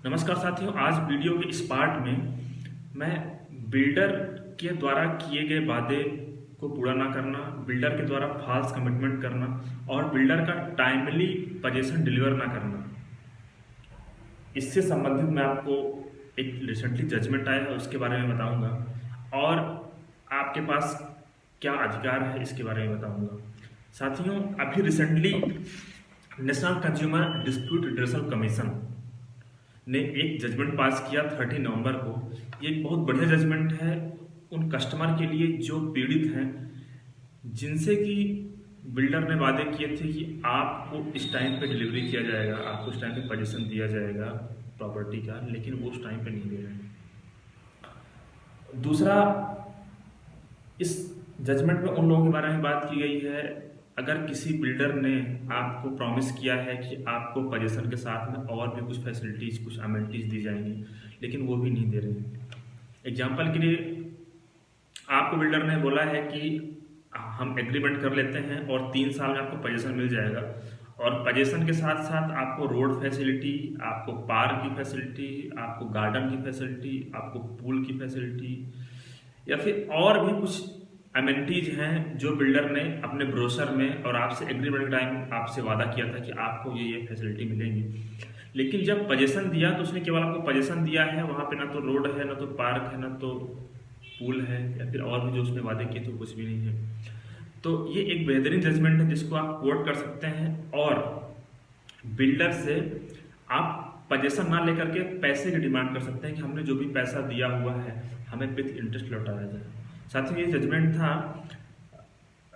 नमस्कार साथियों, आज वीडियो के इस पार्ट में मैं बिल्डर के द्वारा किए गए वादे को पूरा ना करना, बिल्डर के द्वारा फॉल्स कमिटमेंट करना और बिल्डर का टाइमली पोजीशन डिलीवर ना करना, इससे संबंधित मैं आपको एक रिसेंटली जजमेंट आया है उसके बारे में बताऊंगा और आपके पास क्या अधिकार है इसके बारे में बताऊंगा। साथियों, अभी recently national consumer dispute redressal commission ने एक जजमेंट पास किया 30 नवंबर को। ये एक बहुत बढ़िया जजमेंट है उन कस्टमर के लिए जो पीड़ित हैं, जिनसे कि बिल्डर ने वादे किए थे कि आपको इस टाइम पे डिलीवरी किया जाएगा, आपको इस टाइम पे पोजीशन दिया जाएगा प्रॉपर्टी का, लेकिन वो उस टाइम पे नहीं दे रहे हैं। दूसरा, इस जजमेंट में उन लोगों के बारे में बात की गई है, अगर किसी बिल्डर ने आपको प्रॉमिस किया है कि आपको पोजीशन के साथ में और भी कुछ फैसिलिटीज़, कुछ अमेनिटीज़ दी जाएंगी, लेकिन वो भी नहीं दे रहे हैं। एग्जाम्पल के लिए आपको बिल्डर ने बोला है कि हम एग्रीमेंट कर लेते हैं और 3 साल में आपको पोजीशन मिल जाएगा, और पोजीशन के साथ साथ आपको रोड फैसिलिटी, आपको पार्क की फैसिलिटी, आपको गार्डन की फैसिलिटी, आपको पूल की फैसिलिटी या फिर और भी कुछ अमेनिटीज हैं जो बिल्डर ने अपने ब्रोशर में और आपसे एग्रीमेंट टाइम आपसे वादा किया था कि आपको ये फैसिलिटी मिलेंगी। लेकिन जब पोजीशन दिया तो उसने केवल आपको पोजीशन दिया है, वहाँ पे ना तो रोड है, ना तो पार्क है, ना तो पूल है, या फिर और भी जो उसने वादे किए थे कुछ भी नहीं है। तो ये एक बेहतरीन जजमेंट है जिसको आप कोट कर सकते हैं और बिल्डर से आप पोजीशन ना लेकर के पैसे की डिमांड कर सकते हैं कि हमने जो भी पैसा दिया हुआ है हमें विथ इंटरेस्ट लौटाया जाए। साथ ही ये जजमेंट था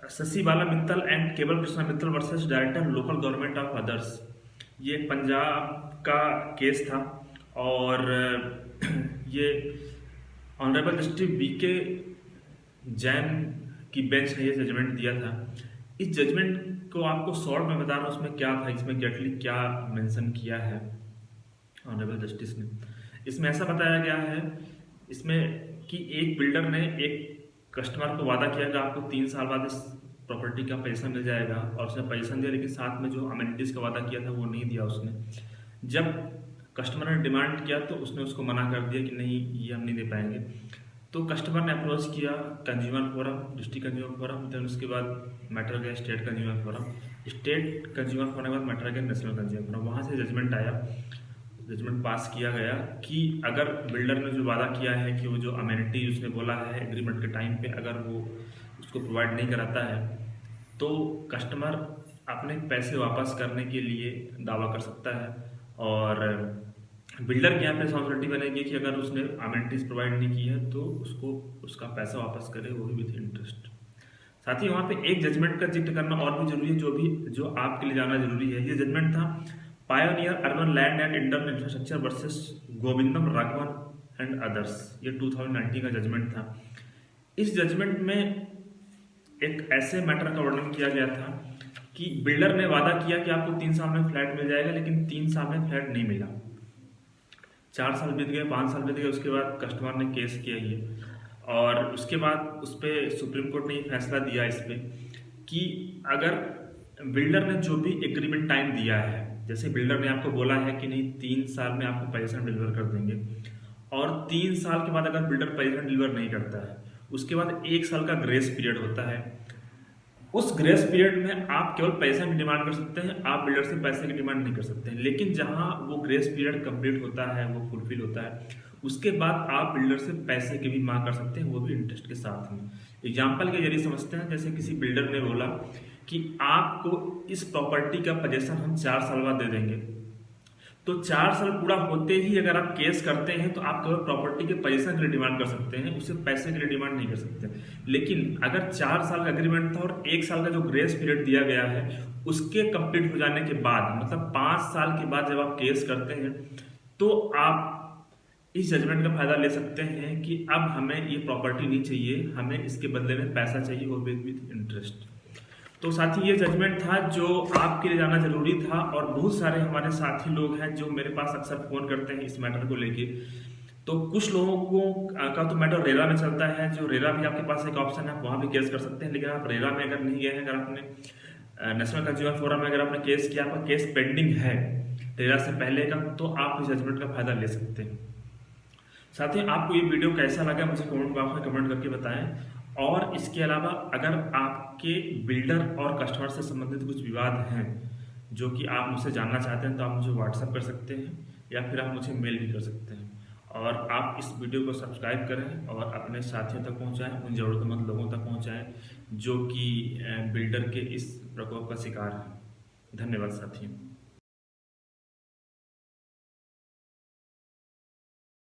शशि बाला मित्तल एंड केवल Krishna Mittal versus director local government of others. ये पंजाब का केस था और ये ऑनरेबल जस्टिस वीके जैन की बेंच ने ये जजमेंट दिया था। इस जजमेंट को आपको शॉर्ट में बता रहा हूँ उसमें क्या था, इसमें एग्जैक्टली क्या मेंशन किया है ऑनरेबल जस्टिस ने। इसमें ऐसा बताया गया है इसमें कि एक बिल्डर ने एक कस्टमर को वादा किया कि आपको 3 साल बाद इस प्रॉपर्टी का पैसा मिल जाएगा, और उसने पैसा दिया, लेकिन साथ में जो अमेनिटीज़ का वादा किया था वो नहीं दिया उसने। जब कस्टमर ने डिमांड किया तो उसने उसको मना कर दिया कि नहीं, ये हम नहीं दे पाएंगे। तो कस्टमर ने अप्रोच किया consumer forum, district consumer forum, फिर उसके बाद मैटर गया state consumer forum, state consumer forum के बाद मैटर गया नेशनल कंज्यूमर फोरम। वहाँ से जजमेंट आया, जजमेंट पास किया गया कि अगर बिल्डर ने जो वादा किया है कि वो जो अमेनिटी उसने बोला है एग्रीमेंट के टाइम पे अगर वो उसको प्रोवाइड नहीं कराता है तो कस्टमर अपने पैसे वापस करने के लिए दावा कर सकता है, और बिल्डर के यहाँ पे रिस्पॉन्सिबिलिटी बनेगी कि अगर उसने अमेनिटीज प्रोवाइड नहीं की है तो उसको उसका पैसा वापस करे, वो भी विथ इंटरेस्ट। साथ ही वहाँ पे एक जजमेंट का जिक्र करना और भी जरूरी है, जो आपके लिए जाना जरूरी है। ये जजमेंट था pioneer urban land and internal infrastructure versus Govindam Raghavan and others. ये 2019 का जजमेंट था। इस जजमेंट में एक ऐसे मैटर का वर्णन किया गया था कि बिल्डर ने वादा किया कि आपको 3 साल में फ्लैट मिल जाएगा, लेकिन 3 साल में फ्लैट नहीं मिला। 4 साल बीत गए, 5 साल बीत गए, उसके बाद कस्टमर ने केस किया ये, और उसके बाद उस पर सुप्रीम कोर्ट ने ये फैसला दिया इस पर कि अगर बिल्डर ने जो भी एग्रीमेंट टाइम दिया है, जैसे बिल्डर ने आपको बोला है कि नहीं 3 साल में आपको पोजीशन डिलीवर कर देंगे, और 3 साल के बाद अगर बिल्डर पोजीशन डिलीवर नहीं करता है, उसके बाद 1 साल का ग्रेस पीरियड होता है। उस ग्रेस पीरियड में आप केवल पैसा की डिमांड कर सकते हैं, आप बिल्डर से पैसे की डिमांड नहीं कर सकते हैं। लेकिन जहां वो ग्रेस पीरियड कंप्लीट होता है, वो फुलफिल होता है, उसके बाद आप बिल्डर से पैसे की भी मांग कर सकते हैं, वो भी इंटरेस्ट के साथ में। एग्जाम्पल के जरिए समझते हैं, जैसे किसी बिल्डर ने बोला कि आपको इस प्रॉपर्टी का पोजीशन हम 4 साल बाद दे देंगे, तो 4 साल पूरा होते ही अगर आप केस करते हैं तो आप केवल प्रॉपर्टी के पोजीशन के लिए डिमांड कर सकते हैं, उससे पैसे के लिए डिमांड नहीं कर सकते। लेकिन अगर 4 साल का एग्रीमेंट था और 1 साल का जो ग्रेस पीरियड दिया गया है उसके कंप्लीट हो जाने के बाद, मतलब 5 साल के बाद जब आप केस करते हैं, तो आप इस जजमेंट का फायदा ले सकते हैं कि अब हमें ये प्रॉपर्टी नहीं चाहिए, हमें इसके बदले में पैसा चाहिए, वो भी विथ इंटरेस्ट। तो साथी, ये जजमेंट था जो आपके लिए जाना जरूरी था, और बहुत सारे हमारे साथी लोग हैं जो मेरे पास अक्सर फोन करते हैं इस मैटर को लेके। तो कुछ लोगों को का तो मैटर रेरा में चलता है, जो रेरा भी आपके पास एक ऑप्शन है, आप वहाँ भी केस कर सकते हैं। लेकिन आप रेरा में अगर नहीं गए हैं, अगर आपने नेशनल कंज्यूमर फोरम में अगर आपने केस किया, आपका केस पेंडिंग है, डेरा से पहले का, तो आप इस जजमेंट का फ़ायदा ले सकते हैं। साथ ही आपको ये वीडियो कैसा लगा मुझे कमेंट बॉक्स में कमेंट करके बताएं। और इसके अलावा अगर आपके बिल्डर और कस्टमर से संबंधित कुछ विवाद हैं जो कि आप मुझसे जानना चाहते हैं, तो आप मुझे व्हाट्सएप कर सकते हैं या फिर आप मुझे मेल भी कर सकते हैं। और आप इस वीडियो को सब्सक्राइब करें और अपने साथियों तक पहुंचाएं, उन ज़रूरतमंद लोगों तक पहुंचाएं जो कि बिल्डर के इस प्रकोप का शिकार हैं। धन्यवाद साथियों।